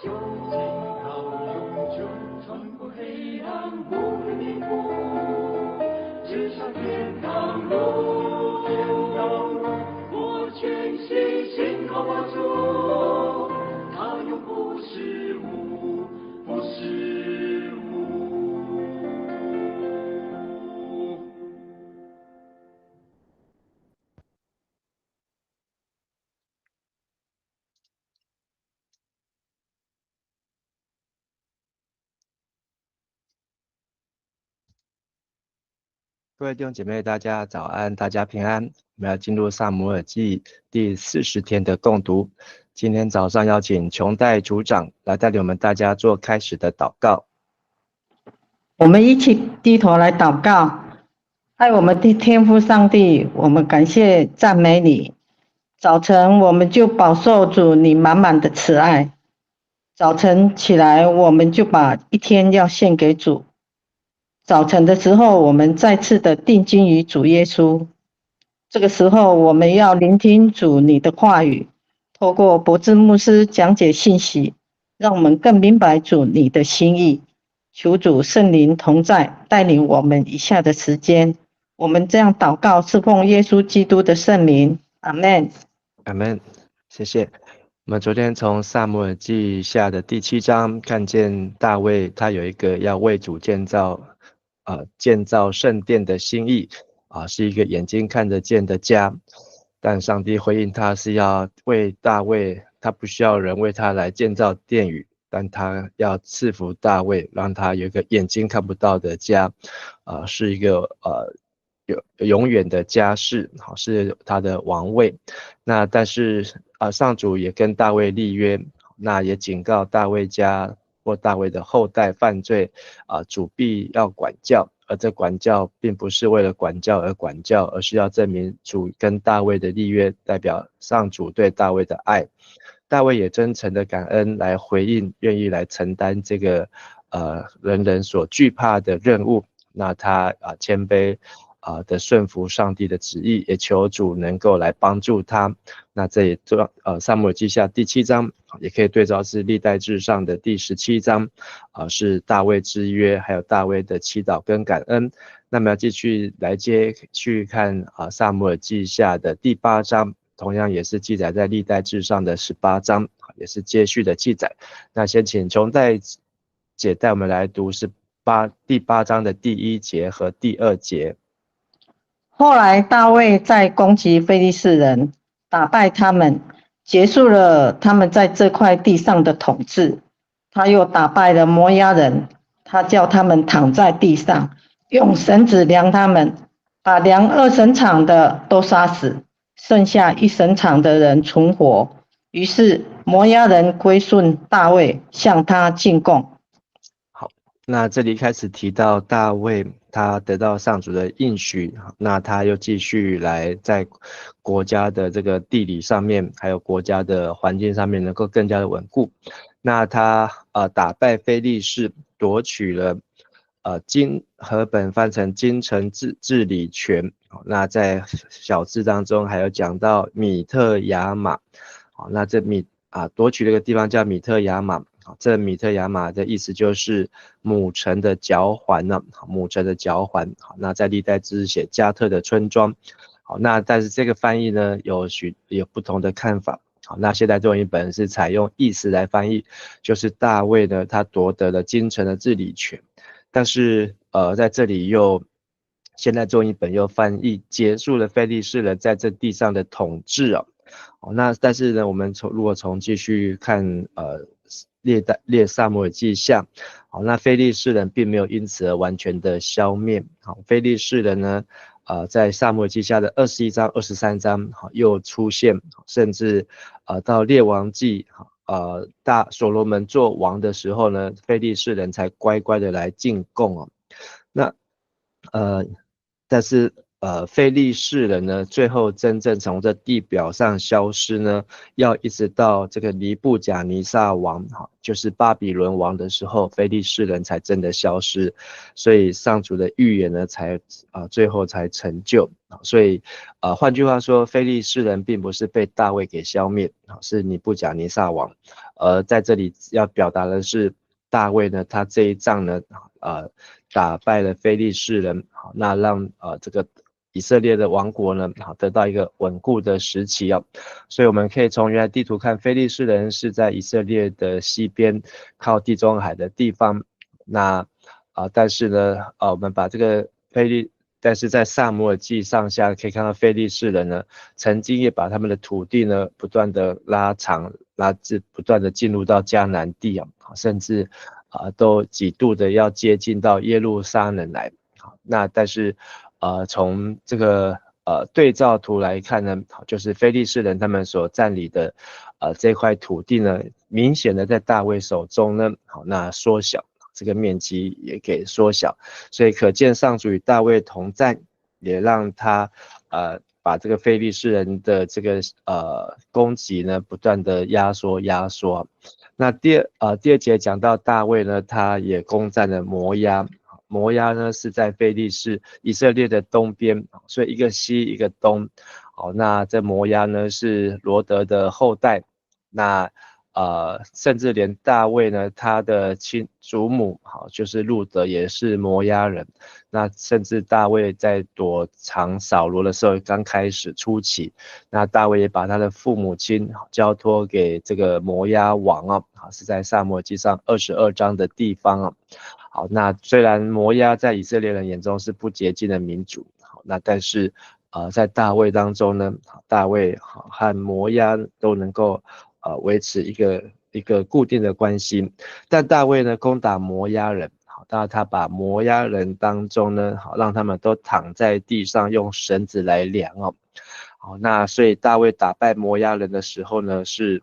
究竟到永久，穿过黑暗，不会迷惑，直上天堂路，天堂路，我全心信靠我主，他永不失误，不失误。各位弟兄姐妹，大家早安，大家平安。我们要进入撒母耳记第40天的共读。今天早上邀请琼代组长来带领我们大家做开始的祷告。我们一起低头来祷告。爱我们的天父上帝，我们感谢赞美你。早晨我们就饱受主你满满的慈爱。早晨起来，我们就把一天要献给主。早晨的时候，我们再次的定睛于主耶稣。这个时候，我们要聆听主你的话语，透过柏志牧师讲解信息，让我们更明白主你的心意。求主圣灵同在，带领我们以下的时间。我们这样祷告，是奉耶稣基督的圣名。阿们。阿们，谢谢。我们昨天从撒母耳记下的第7章看见大卫他有一个要为主建造圣殿的心意是一个眼睛看得见的家。但上帝回应他是要为大卫，他不需要人为他来建造殿宇，但他要赐福大卫，让他有一个眼睛看不到的家，是一个永远的家室，是他的王位。那但是上主也跟大卫立约，那也警告大卫家或大卫的后代犯罪主必要管教，而这管教并不是为了管教而管教，而是要证明主跟大卫的立约，代表上主对大卫的爱。大卫也真诚的感恩来回应，愿意来承担这个人人所惧怕的任务。那他谦卑的顺服上帝的旨意，也求主能够来帮助他。那这也撒母耳记下第7章也可以对照是历代志上的第17章是大卫之约，还有大卫的祈祷跟感恩。那么要继续来去看撒母耳记下的第8章，同样也是记载在历代志上的18章，也是接续的记载。那先请琼代姐带我们来读第8章的第1节和第2节。后来大卫在攻击非利士人，打败他们，结束了他们在这块地上的统治。他又打败了摩押人，他叫他们躺在地上，用绳子量他们，把量2绳场的都杀死，剩下1绳场的人存活。于是摩押人归顺大卫，向他进贡。好，那这里开始提到大卫他得到上主的应许，那他又继续来在国家的这个地理上面，还有国家的环境上面能够更加的稳固。那他打败非利士，夺取了和本翻成京城治理权。那在小字当中还有讲到米特雅玛，那这夺取了一个地方叫米特雅玛。这米特雅玛的意思就是母城的脚环呢，母城的脚环。那在历代志写加特的村庄。好，那但是这个翻译呢有不同的看法。好，那现代中文译本是采用意思来翻译，就是大卫呢他夺得了京城的治理权，但是在这里现代中文译本又翻译结束了非利士人在这地上的统治那但是呢，我们如果继续看列撒母耳记下，好，那非利士人并没有因此而完全的消灭。好，非利士人呢，在撒母耳记下的21章、23章，又出现，甚至到列王记，所罗门做王的时候呢，非利士人才乖乖的来进贡那但是非利士人呢，最后真正从这地表上消失呢，要一直到这个尼布甲尼撒王，就是巴比伦王的时候，非利士人才真的消失，所以上主的预言呢，才最后才成就。所以换句话说，非利士人并不是被大卫给消灭，是尼布甲尼撒王。在这里要表达的是，大卫呢，他这一仗呢，打败了非利士人，那让这个以色列的王国呢，得到一个稳固的时期啊。所以我们可以从原来地图看，非利士人是在以色列的西边，靠地中海的地方。那但是呢，我们把这个但是在撒母耳记上下可以看到，非利士人呢，曾经也把他们的土地呢，不断的不断的进入到迦南地啊，甚至都几度的要接近到耶路撒冷来。那但是从这个对照图来看呢，就是非利士人他们所占领的这块土地呢，明显的在大卫手中呢，那缩小。这个面积也给缩小，所以可见上主与大卫同在，也让他把这个非利士人的这个攻击呢不断的压缩。那第二节讲到大卫呢，他也攻占了摩押。摩押呢是在以色列的东边，所以一个西一个东。好，那这摩押呢是罗德的后代。那甚至连大卫呢，他的祖母就是路德也是摩押人。那甚至大卫在躲藏扫罗的时候，刚开始初期，那大卫也把他的父母亲交托给这个摩押王是在撒母耳记上22章的地方好，那虽然摩押在以色列人眼中是不洁净的民族，那但是在大卫当中呢，大卫和摩押都能够维持一个固定的关系。但大卫呢攻打摩押人，当然他把摩押人当中呢，让他们都躺在地上，用绳子来量好，那所以大卫打败摩押人的时候呢，是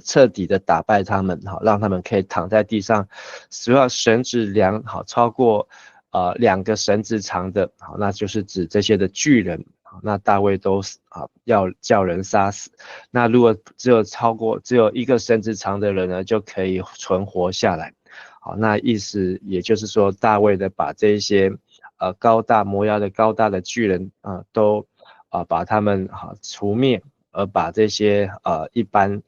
彻底的打败他们，让他们可以躺在地上，只要绳子量超过2个绳子长的，那就是指这些的巨人。那大卫都要叫人杀死。那如果只有1个绳子长的人呢，就可以存活下来。好，那意思也就是说，大卫的把这些摩押的高大的巨人都把他们除灭，而把这些一般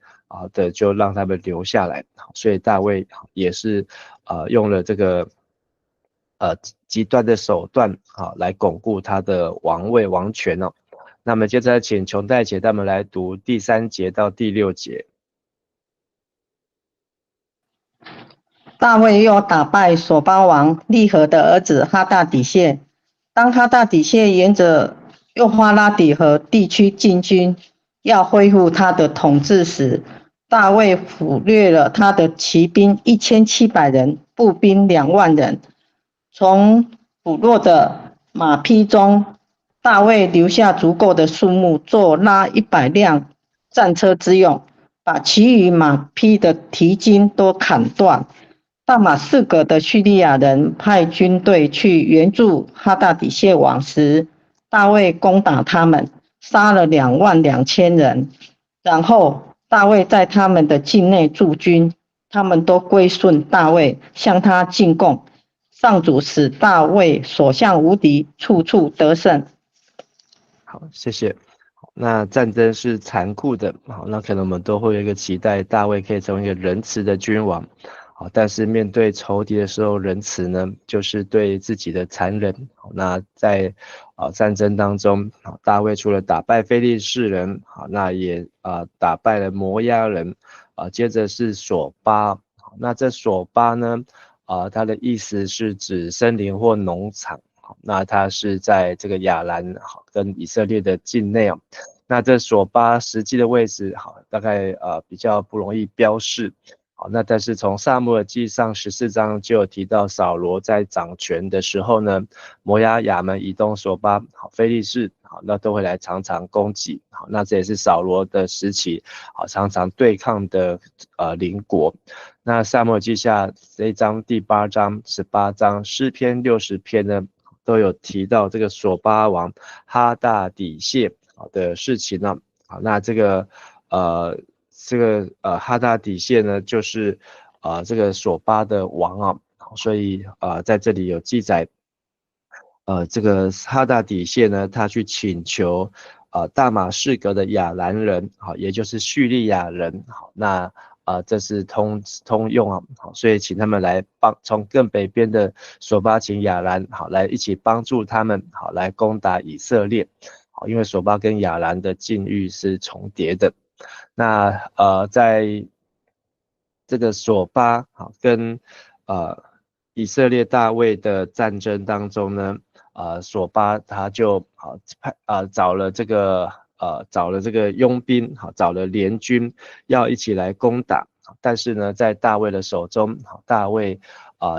的就让他们留下来。所以大卫也是用了这个极端的手段来巩固他的王权那么接着请琼代姐带我们来读第3节到第6节。大卫又打败索巴王利和的儿子哈大底谢。当哈大底谢沿着幼发拉底河地区进军，要恢复他的统治时，大卫俘掠了他的骑兵1700人，步兵2万人。从捕获的马匹中，大卫留下足够的数目做拉100辆战车之用，把其余马匹的蹄筋都砍断。大马士革的叙利亚人派军队去援助哈大底谢王时，大卫攻打他们，杀了22000人。然后大卫在他们的境内驻军，他们都归顺大卫，向他进贡。上主使大卫所向无敌，处处得胜。好，谢谢。那战争是残酷的，好，那可能我们都会有一个期待，大卫可以成为一个仁慈的君王。好，但是面对仇敌的时候，仁慈呢，就是对自己的残忍。好，那在战争当中，大卫除了打败非利士人，好，那也打败了摩押人，接着是索巴。好，那这索巴呢，它的意思是指森林或农场。那它是在这个亚兰跟以色列的境内那这索巴实际的位置大概比较不容易标示。好，那但是从撒母耳记上14章就有提到，扫罗在掌权的时候呢，摩押、亚门、以东、索巴、非利士，那都会来常常攻击。好，那这也是扫罗的时期常常对抗的邻国。那撒母耳记下这一章第8章、18章、诗篇60篇呢，都有提到这个索巴王哈大底谢的事情呢。好，那这个哈大底谢呢，就是这个索巴的王啊，所以在这里有记载，这个哈大底谢呢，他去请求大马士革的亚兰人，好，也就是叙利亚人，好，那这是通用啊，好，所以请他们来从更北边的索巴请亚兰，好，来一起帮助他们，好，来攻打以色列，好，因为索巴跟亚兰的境遇是重叠的。那在这个索巴好跟以色列大卫的战争当中呢，索巴他就找了这个佣兵，好，找了联军要一起来攻打，但是呢，在大卫的手中，大卫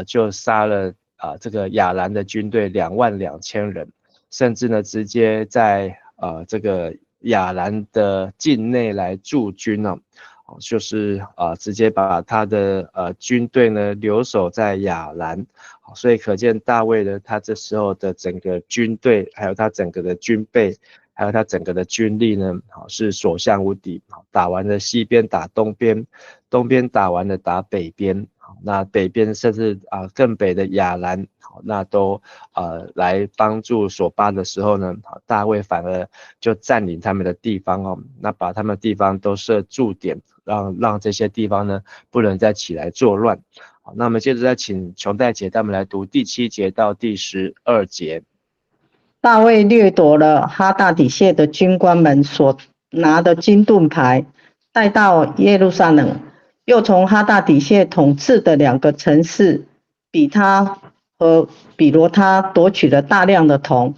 就杀了这个亚兰的军队22000人，甚至呢直接在这个亚兰的境内来驻军呢，就是直接把他的军队呢留守在亚兰，所以可见大卫呢他这时候的整个军队，还有他整个的军备，还有他整个的军力呢，是所向无敌，打完了西边打东边，东边打完了打北边，那北边甚至更北的亚兰，那都来帮助索巴的时候呢，大卫反而就占领他们的地方哦，那把他们的地方都设驻点，让这些地方呢不能再起来作乱。好，那我们接着再请琼代姐带我们来读第7节到第12节。大卫掠夺了哈大底谢的军官们所拿的金盾牌，带到耶路撒冷，又从哈大底谢统治的2个城市比他和比罗他夺取了大量的铜。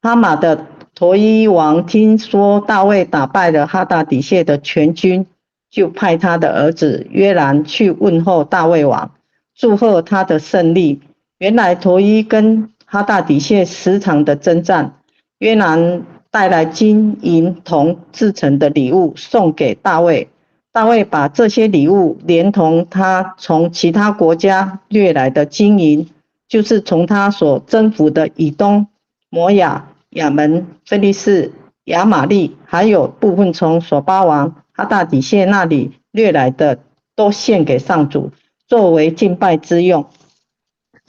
哈马的陀伊王听说大卫打败了哈大底谢的全军，就派他的儿子约兰去问候大卫王，祝贺他的胜利。原来陀伊跟哈大底谢时常的征战，约兰带来金银铜制成的礼物送给大卫，大卫把这些礼物连同他从其他国家掠来的金银，就是从他所征服的以东、摩亚、亚门、非利士、亚玛利，还有部分从索巴王哈大底谢那里掠来的，都献给上主，作为敬拜之用。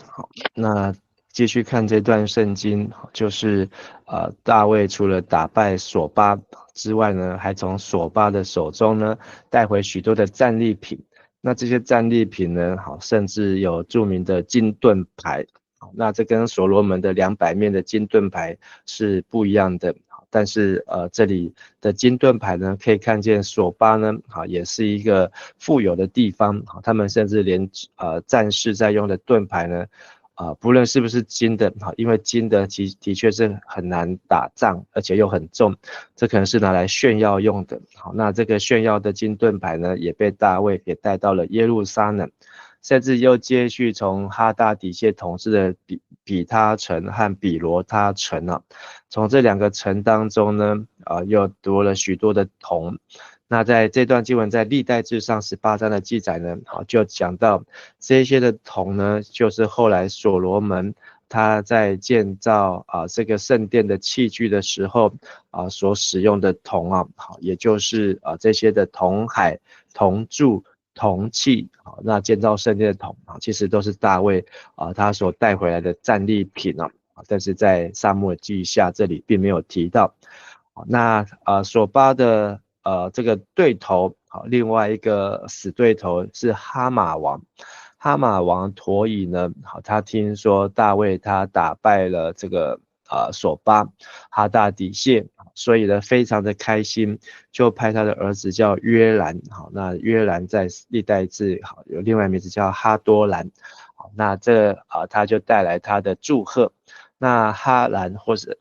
好，那继续看这段圣经，就是大卫除了打败索巴之外呢，还从索巴的手中呢带回许多的战利品。那这些战利品呢，甚至有著名的金盾牌。那这跟所罗门的200面的金盾牌是不一样的。但是这里的金盾牌呢，可以看见索巴呢，也是一个富有的地方，他们甚至连战士在用的盾牌呢，不论是不是金的，因为金的的确是很难打仗，而且又很重，这可能是拿来炫耀用的。好，那这个炫耀的金盾牌呢，也被大卫给带到了耶路撒冷，甚至又接续从哈大底谢统治的比他城和比罗他城啊，从这2个城当中呢，又夺了许多的铜。那在这段经文在历代志上18章的记载呢，就讲到这些的铜呢，就是后来所罗门他在建造这个圣殿的器具的时候所使用的铜啊，也就是这些的铜海、铜柱、铜器，那建造圣殿的铜其实都是大卫他所带回来的战利品但是在撒母耳记下这里并没有提到。那索巴的这个对头，另外一个死对头是哈马王。哈马王陀以呢，他听说大卫他打败了这个索巴哈大底谢，所以呢非常的开心，就派他的儿子叫约兰。好，那约兰在历代志有另外名字叫哈多兰。好，那他就带来他的祝贺。那哈兰或是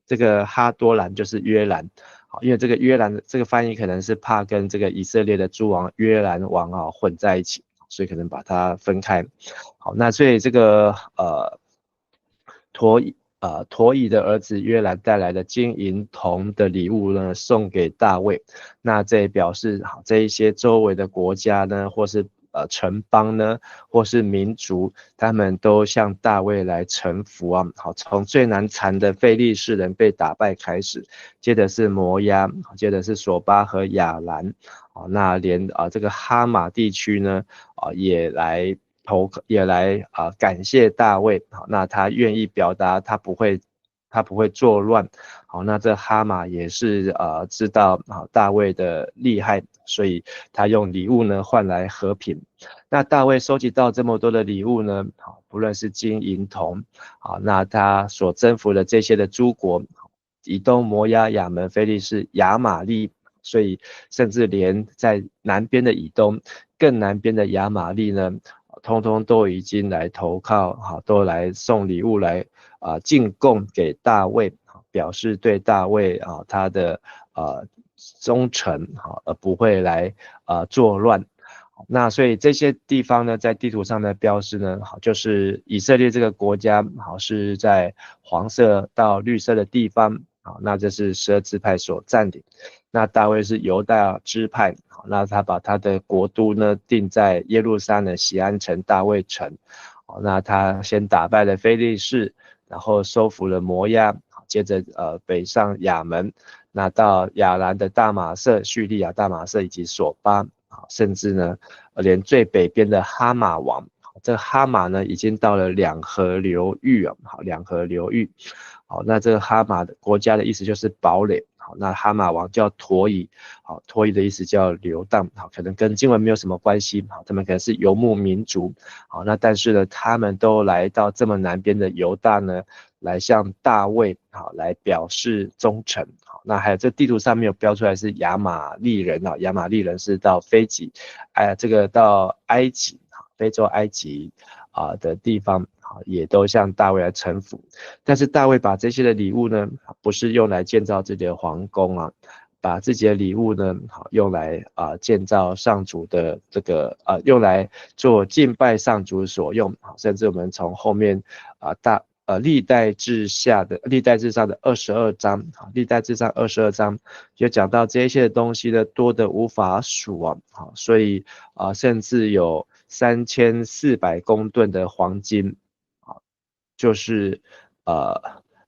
这个哈多兰就是约兰。好，因为这个约兰这个翻译可能是怕跟这个以色列的诸王约兰王混在一起，所以可能把它分开。好，那所以这个陀以的儿子约兰带来的金银铜的礼物呢，送给大卫。那这也表示这一些周围的国家呢，或是城邦呢，或是民族，他们都向大卫来臣服啊。好，从最难缠的非利士人被打败开始，接着是摩押，接着是索巴和亚兰，那连这个哈马地区呢，也来感谢大卫，好，那他愿意表达他不会作乱，好，那这哈马也是知道大卫的厉害，所以他用礼物呢换来和平。那大卫收集到这么多的礼物呢，好，不论是金银铜，好，那他所征服的这些的诸国，以东、摩押、亚门、非利士、亚玛利，所以甚至连在南边的以东、更南边的亚玛利呢，通通都已经来投靠，好，都来送礼物来进贡给大卫，表示对大卫他的忠诚，而不会来作乱。那所以这些地方呢，在地图上的标示呢，好，就是以色列这个国家，好，是在黄色到绿色的地方，好，那这是12支派所占领。那大卫是犹大支派，好，那他把他的国都呢定在耶路撒冷锡安城大卫城，好，那他先打败了非利士，然后收服了摩押，接着北上亚门，那到亚兰的大马色、叙利亚大马色以及索巴。甚至呢，连最北边的哈马王，这个哈马呢已经到了两河流域啊，好，两河流域，好，那这个哈马的国家的意思就是堡垒，好，那哈马王叫陀以，好，陀以的意思叫流荡，好，可能跟经文没有什么关系，好，他们可能是游牧民族，好，那但是呢，他们都来到这么南边的犹大呢，来向大卫，好，来表示忠诚。那还有这地图上面有标出来是亚玛利人啊，亚玛利人是到这个到埃及，非洲埃及的地方，也都向大卫来臣服。但是大卫把这些的礼物呢，不是用来建造自己的皇宫啊，把自己的礼物呢，用来建造上主的这个用来做敬拜上主所用，甚至我们从后面历代志上的22章，历代志上22章就讲到这些东西的多的无法数啊，所以甚至有3400公吨的黄金，就是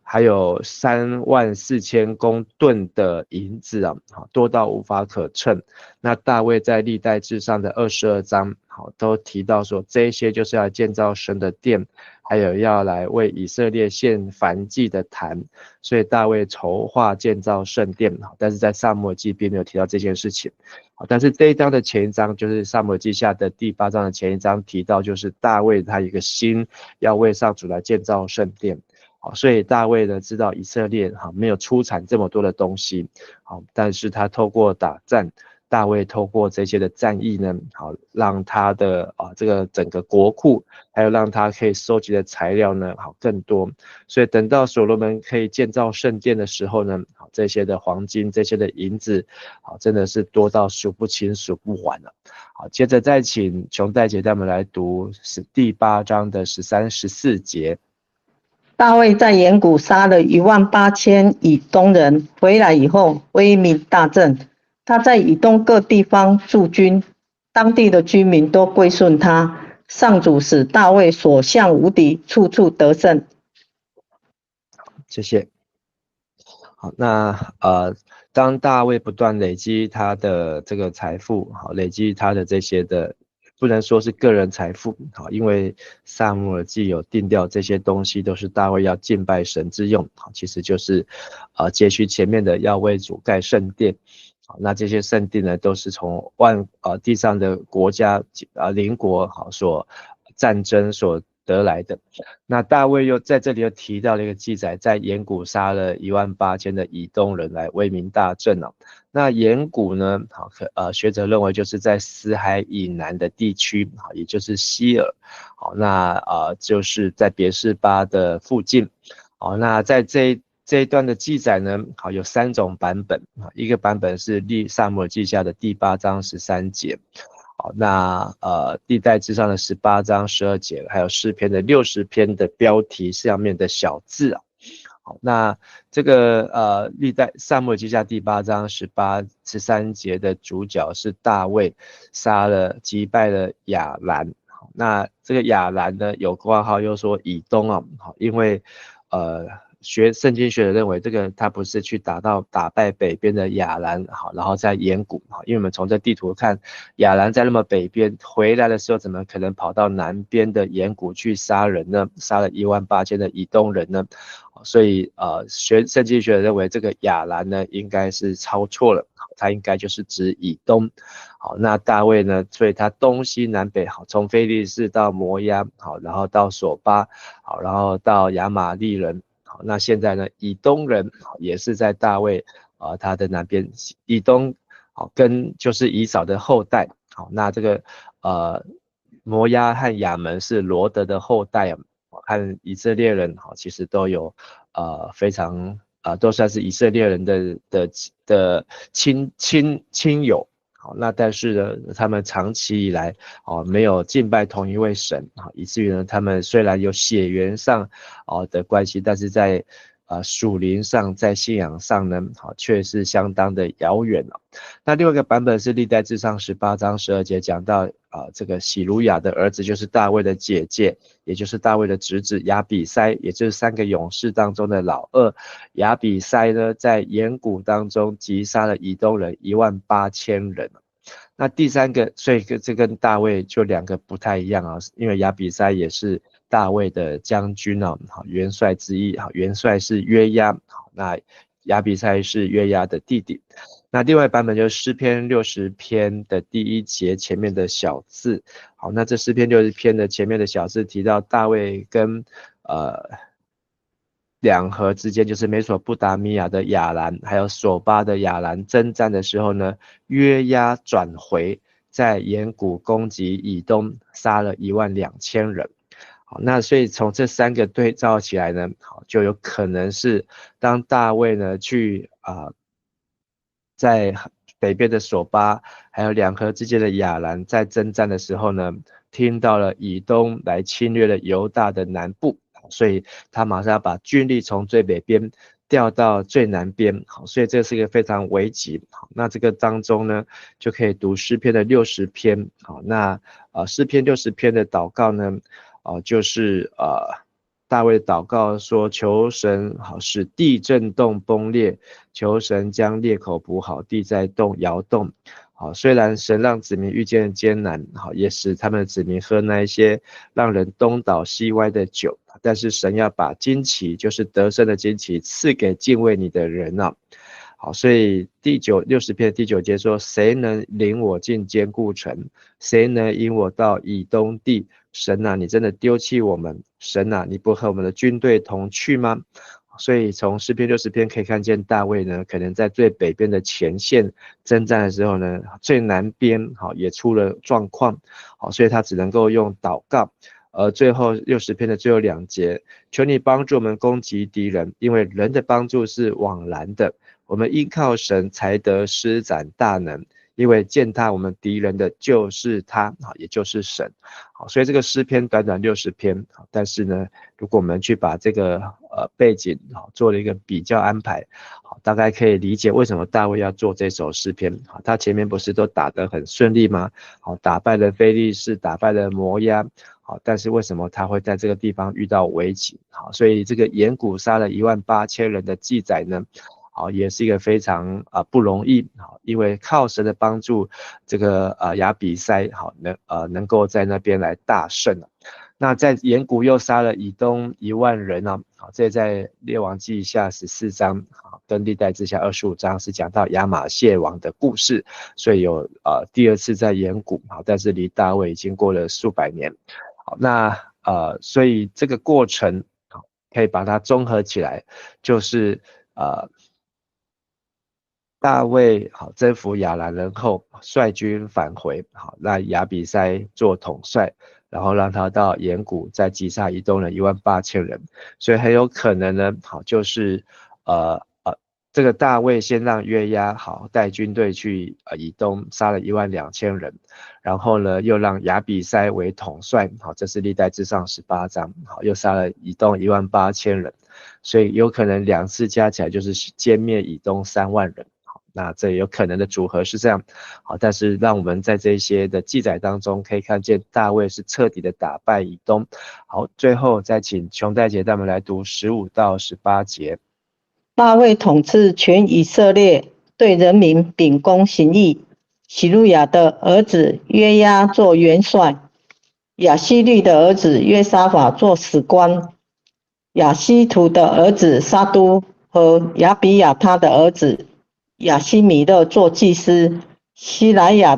还有34000公吨的银子啊，多到无法可称。那大卫在历代志上的22章，都提到说这些就是要建造神的殿，还有要来为以色列献燔祭的坛，所以大卫筹划建造圣殿，但是在撒母耳记并没有提到这件事情。但是这一章的前一章，就是撒母耳记下的第8章的前一章提到，就是大卫他有一个心要为上主来建造圣殿。所以大卫呢知道以色列没有出产这么多的东西，但是他透过打战，大卫透过这些的战役呢，让他的这个整个国库，还有让他可以收集的材料呢更多。所以等到所罗门可以建造圣殿的时候呢，这些的黄金，这些的银子，真的是多到数不清数不完了。好，接着再请琼代姐带我们来读第8章的13、14节。大卫在岩谷杀了18000以东人，回来以后威名大振。他在以东各地方驻军，当地的居民都归顺他。上主使大卫所向无敌，处处得胜。谢谢。好，那当大卫不断累积他的这个财富，累积他的这些的。不能说是个人财富，因为撒母耳记有定调这些东西都是大卫要敬拜神之用，其实就是接续前面的要为主盖圣殿，那这些圣殿呢都是从地上的国家邻国所战争所得来的。那大卫又在这里又提到了一个记载，在岩谷杀了18000的以东人来威名大振。那岩谷呢，学者认为就是在死海以南的地区，也就是希尔，那就是在别是巴的附近。那在这一段的记载呢，有3种版本，一个版本是撒母耳记下的第8章13节。那历代志上的18章12节，还有诗篇的60篇的标题上面的小字好，那这个历代撒母耳记下第8章13节的主角是大卫击败了亚兰。好，那这个亚兰呢有括号又说以东啊，好，因为圣经学者认为这个他不是去打败北边的亚兰，好，然后在沿谷，好，因为我们从这地图看，亚兰在那么北边回来的时候，怎么可能跑到南边的沿谷去杀人呢？杀了18000的以东人呢？所以圣经学者认为这个亚兰呢应该是抄错了，他应该就是指以东。好，那大卫呢，所以他东西南北，好，从非利士到摩押，好，然后到索巴，好，然后到亚玛利人。好，那现在呢，以东人也是在大卫他的南边，以东好就是以扫的后代。好，那这个摩押和亚门是罗德的后代啊，和以色列人好其实都有非常都算是以色列人的亲友。好，那但是呢，他们长期以来没有敬拜同一位神，以至于呢，他们虽然有血缘上的关系，但是在属灵上，在信仰上呢，却是相当的遥远了。那另外一个版本是历代志上18章12节讲到这个喜鲁雅的儿子就是大卫的姐姐，也就是大卫的侄子亚比筛，也就是3个勇士当中的老二。亚比筛呢，在沿谷当中击杀了以东人18000人。那第3个，所以这跟大卫就2个不太一样啊，因为亚比筛也是大卫的将军啊，元帅之一，元帅是约押，那亚比筛是约押的弟弟。那另外版本就是诗篇60篇的第1节前面的小字。好，那这诗篇60篇的前面的小字提到大卫跟两河之间，就是美索不达米亚的亚兰还有索巴的亚兰征战的时候呢，约押转回在沿谷攻击以东，杀了12000人。好，那所以从这3个对照起来呢，好，就有可能是当大卫呢去在北边的索巴还有两河之间的亚兰在征战的时候呢，听到了以东来侵略了犹大的南部，所以他马上要把军力从最北边调到最南边。好，所以这是一个非常危急。好，那这个当中呢，就可以读诗篇的60篇。好，那诗篇60篇的祷告呢，就是大卫祷告说，求神好使地震动崩裂，求神将裂口补好，地在摇动。好，虽然神让子民遇见艰难，好，也使他们的子民喝那一些让人东倒西歪的酒，但是神要把旌旗，就是得胜的旌旗赐给敬畏你的人啊。好，所以60篇第9节说，谁能领我进坚固城？谁能引我到以东地？神啊，你真的丢弃我们？神啊，你不和我们的军队同去吗？所以从诗篇60篇可以看见大卫呢，可能在最北边的前线征战的时候呢，最南边也出了状况，所以他只能够用祷告。最后60篇的最后2节，求你帮助我们攻击敌人，因为人的帮助是枉然的，我们依靠神才得施展大能，因为践踏我们敌人的就是他，也就是神。好，所以这个诗篇短短60篇，但是呢，如果我们去把这个背景做了一个比较安排，大概可以理解为什么大卫要做这首诗篇。他前面不是都打得很顺利吗？打败了非利士，打败了摩押，但是为什么他会在这个地方遇到危急？所以这个沿谷杀了18000人的记载呢，也是一个非常不容易，因为靠神的帮助，这个亚比筛能够在那边来大胜。那在沿谷又杀了以东10000人啊，这在列王记下14章跟历代志下25章是讲到亚玛谢王的故事，所以有第2次在沿谷，但是离大卫已经过了数百年。好，那所以这个过程可以把它综合起来，就是大卫征服亚兰人后率军返回，让亚比筛做统帅，然后让他到沿谷再击杀以东人18000人，所以很有可能呢，就是这个大卫先让约押带军队去以东杀了12000人，然后呢又让亚比筛为统帅，这是历代志上18章，又杀了以东18000人。所以有可能2次加起来就是歼灭以东3万人。那这有可能的组合是这样，好，但是让我们在这些的记载当中可以看见大卫是彻底的打败以东。好，最后再请琼代姐带我们来读15到18节。大卫统治全以色列，对人民秉公行义。喜路亚的儿子约押做元帅，亚希律的儿子约沙法做史官，亚希图的儿子沙都和亚比亚他的儿子亚希米勒做祭司，西莱亚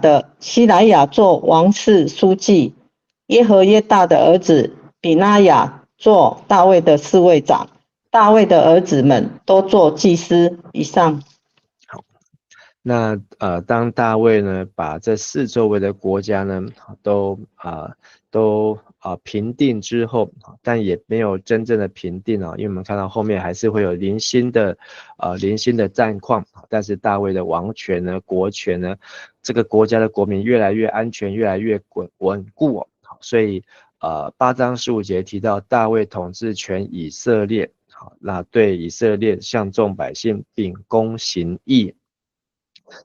做王室书记，耶和耶大的儿子比拿雅做大卫的侍卫长，大卫的儿子们都做祭司。以上。那当大卫呢把这4周围的国家呢都平定之后，但也没有真正的平定啊，因为我们看到后面还是会有零星的战况，但是大卫的王权呢、国权呢，这个国家的国民越来越安全，越来越稳固哦，所以8章15节提到大卫统治全以色列，好，那对以色列向众百姓秉公行义。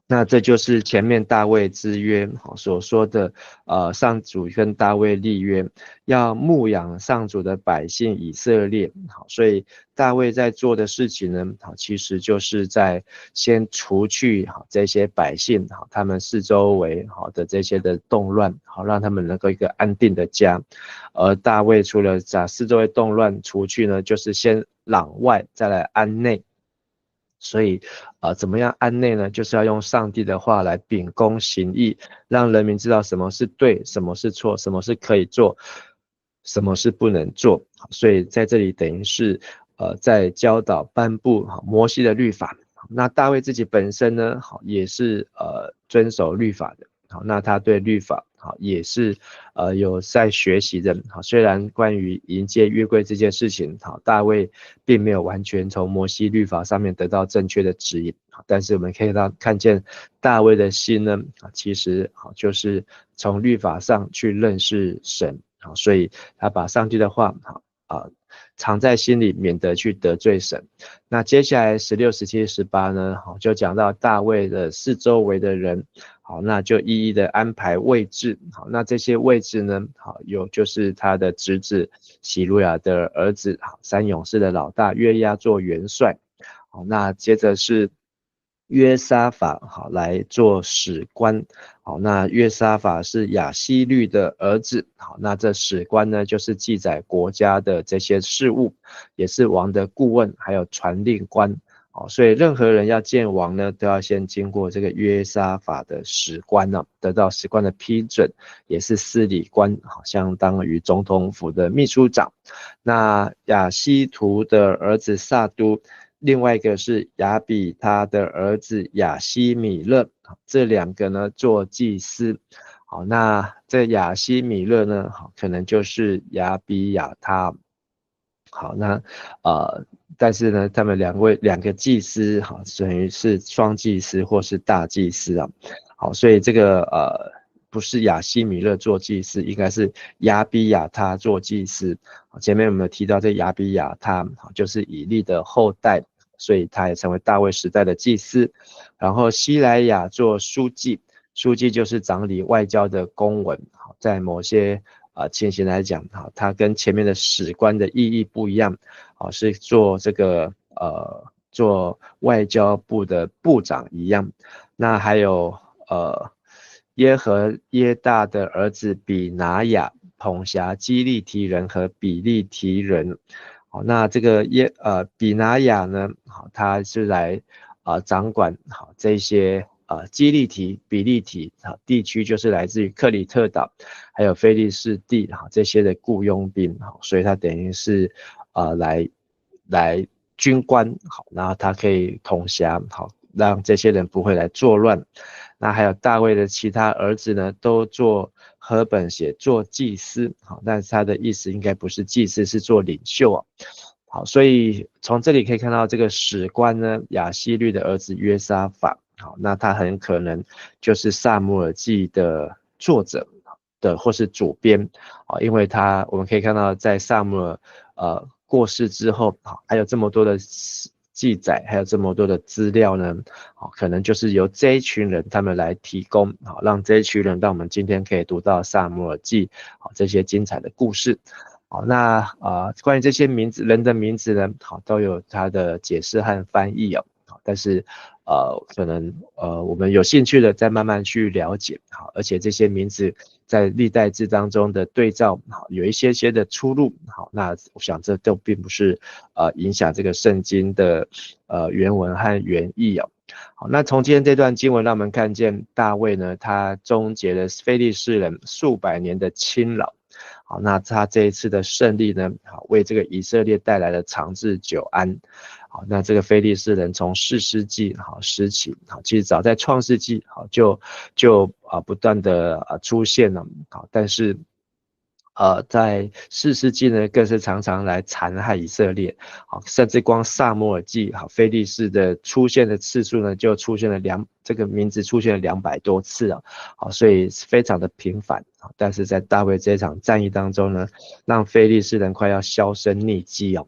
那这就是前面大卫之约所说的，上主跟大卫立约，要牧养上主的百姓以色列。好，所以大卫在做的事情呢，其实就是在先除去这些百姓他们四周围的这些的动乱，好，让他们能够一个安定的家。而大卫除了把四周围动乱除去呢，就是先攘外，再来安内。所以怎么样安内呢？就是要用上帝的话来秉公行义，让人民知道什么是对，什么是错，什么是可以做，什么是不能做。所以在这里等于是在教导颁布摩西的律法。那大卫自己本身呢，也是遵守律法的。好，那他对律法也是有在学习的。好，虽然关于迎接约柜这件事情，大卫并没有完全从摩西律法上面得到正确的指引，但是我们可以看见大卫的心呢，其实就是从律法上去认识神，所以他把上帝的话藏在心里，免得去得罪神。那接下来16、17、18呢，就讲到大卫的四周围的人，好，那就一一的安排位置。好，那这些位置呢，好，有就是他的侄子喜路亚的儿子，好，3勇士的老大约押做元帅。好，那接着是约沙法，好，来做史官。好，那约沙法是亚希律的儿子。好，那这史官呢，就是记载国家的这些事务，也是王的顾问，还有传令官。好，所以任何人要见王呢，都要先经过这个约沙法的史官呢，得到史官的批准，也是司礼官，好，相当于总统府的秘书长。那亚希图的儿子撒都，另外一个是亚比他的儿子亚希米勒，这2个呢做祭司。好，那这亚希米勒呢，可能就是亚比亚他。好，那但是呢，他们两个祭司，好，等于是双祭司或是大祭司啊。好，所以这个不是亚希米勒做祭司，应该是亚比亚他做祭司。前面我们有提到这亚比亚他，就是以利的后代，所以他也成为大卫时代的祭司。然后西莱亚做书记，书记就是掌理外交的公文。在某些情形来讲，他跟前面的史官的意义不一样，是做这个做外交部的部长一样。那还有耶和耶大的儿子比拿雅统辖基利提人和比利提人。好，那这个比拿雅呢，他是来掌管这些基利提、比利提地区，就是来自于克里特岛还有菲利士地这些的雇佣兵，所以他等于是来军官，好，然后他可以统辖，好，让这些人不会来作乱。那还有大卫的其他儿子呢，都做和本写做祭司，好，但是他的意思应该不是祭司，是做领袖啊。好，所以从这里可以看到这个史官呢，亚希律的儿子约沙法，好，那他很可能就是撒母耳记的作者的或是主编，因为我们可以看到在撒母耳过世之后，还有这么多的记载，还有这么多的资料呢，可能就是由这一群人他们来提供，让这一群人让我们今天可以读到撒母耳记，这些精彩的故事。好，那关于这些人的名字呢，都有它的解释和翻译哦。但是可能我们有兴趣的再慢慢去了解。好，而且这些名字在历代志当中的对照，好，有一些的出入。好，那我想这都并不是影响这个圣经的原文和原意哦。好，那从今天这段经文让我们看见大卫呢，他终结了非利士人数百年的侵扰。好，那他这一次的胜利呢，好，为这个以色列带来了长治久安。好，那这个非利士人从士师记时起，好，其实早在创世纪好就不断的出现了。好，但是在士师记呢，更是常常来残害以色列。好，甚至光撒母耳记，好，非利士的出现的次数呢，就出现了这个名字出现了200多次啊。好，所以非常的频繁。但是在大卫这场战役当中呢，让非利士人快要销声匿迹哦。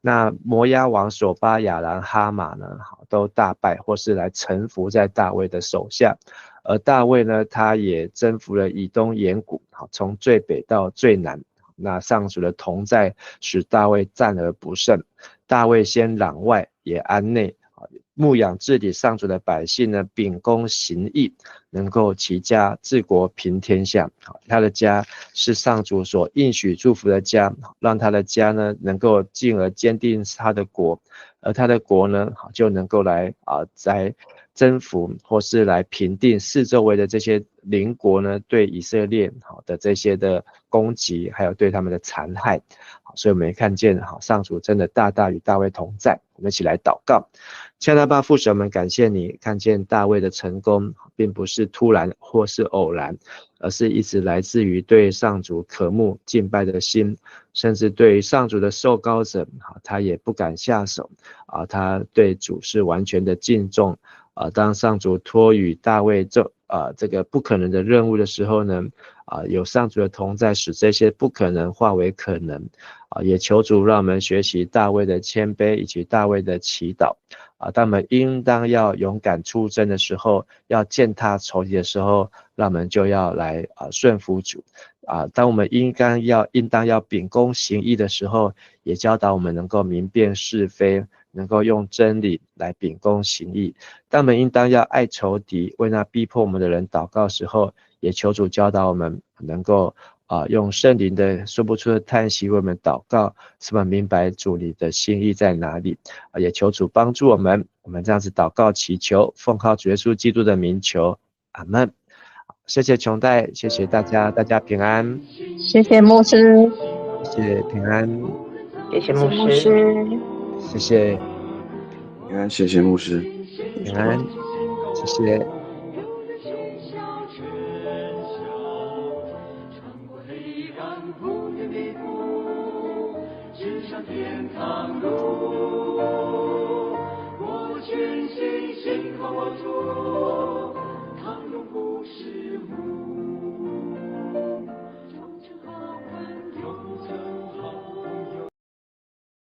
那摩押王索巴亚兰哈马呢，都大败或是来臣服在大卫的手下。而大卫呢，他也征服了以东沿谷，从最北到最南。那上主的同在使大卫战而不胜。大卫先攘外，也安内，牧养治理上主的百姓呢，秉公行义，能够齐家治国平天下。他的家是上主所应许祝福的家，让他的家呢能够进而坚定他的国，而他的国呢就能够来在征服或是来平定四周围的这些邻国呢对以色列的这些的攻击，还有对他们的残害。所以我们也看见上主真的大大与大卫同在。我们一起来祷告。亲爱的爸父神，我们感谢你，看见大卫的成功并不是突然或是偶然，而是一直来自于对上主渴慕敬拜的心，甚至对于上主的受膏者他也不敢下手他对主是完全的敬重。当上主托与大卫这个不可能的任务的时候呢，有上主的同在，使这些不可能化为可能。也求主让我们学习大卫的谦卑以及大卫的祈祷。当我们应当要勇敢出征的时候，要践踏仇敌的时候，让我们就要来顺服主。当我们应当要秉公行义的时候，也教导我们能够明辨是非，能够用真理来秉公行义。当我们应当要爱仇敌，为那逼迫我们的人祷告的时候，也求主教导我们能够用圣灵的说不出的叹息为我们祷告，使我们明白主你的心意在哪里。也求主帮助我们这样子祷告祈求，奉靠主耶稣基督的名求，阿们。谢谢琼代，谢谢大家，大家平安。谢谢牧师，谢谢平安，谢谢牧牧师。师，谢谢平安，谢谢牧师。平安，谢谢。天堂路，我全心信靠我主。